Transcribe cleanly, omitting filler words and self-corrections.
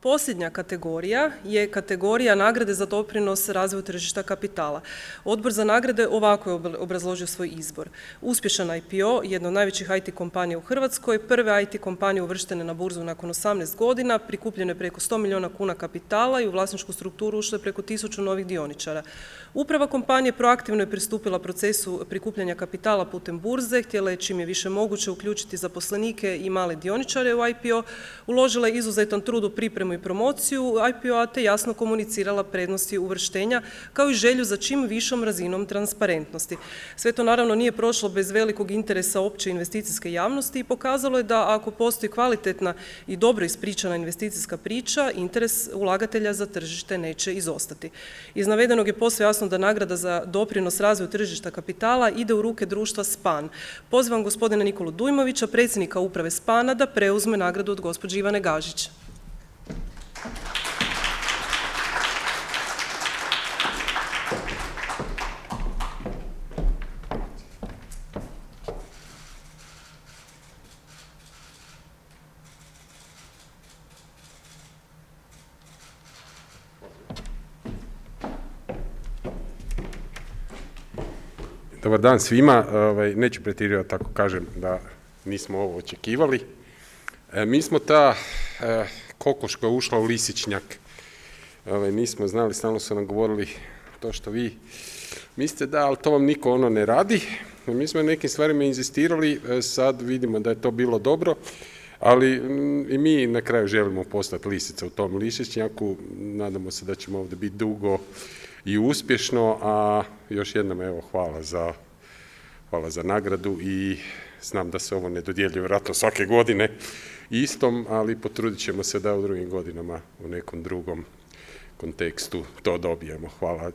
Posljednja kategorija je kategorija nagrade za doprinos razvoju tržišta kapitala. Odbor za nagrade ovako je obrazložio svoj izbor. Uspješan IPO, jedna od najvećih IT kompanija u Hrvatskoj, prve IT kompanije uvrštene na burzu nakon 18 godina, prikupljeno je preko 100 milijuna kuna kapitala i u vlasničku strukturu ušlo je preko 1000 novih dioničara. Uprava kompanije proaktivno je pristupila procesu prikupljanja kapitala putem burze, htjela je čim je više moguće uključiti zaposlenike i male dioničare u IPO, uložila je izuzetan trud u pripremu i promociju IPO-a te jasno komunicirala prednosti uvrštenja kao i želju za čim višom razinom transparentnosti. Sve to naravno nije prošlo bez velikog interesa opće investicijske javnosti i pokazalo je da ako postoji kvalitetna i dobro ispričana investicijska priča, interes ulagatelja za tržište neće izostati. Iz navedenog je posve jasno da nagrada za doprinos razvoju tržišta kapitala ide u ruke društva SPAN. Pozivam gospodina Nikolu Dujmovića, predsjednika uprave SPAN-a, da preuzme nagradu od gospođe Ivane Gažić. Dobar dan svima, neću pretjerivati tako kažem da nismo ovo očekivali. Mi smo ta kokoš koja je ušla u lisičnjak, nismo znali, stalno su nam govorili to što vi mislite da, ali to vam niko ne radi. Mi smo na nekim stvarima inzistirali, sad vidimo da je to bilo dobro, ali i mi na kraju želimo postati lisica u tom lisičnjaku, nadamo se da ćemo ovdje biti dugo i uspješno, a još jednom evo hvala za nagradu i znam da se ovo ne dodjeljuje vjerojatno svake godine istom, ali potrudit ćemo se da u drugim godinama u nekom drugom kontekstu to dobijemo. Hvala.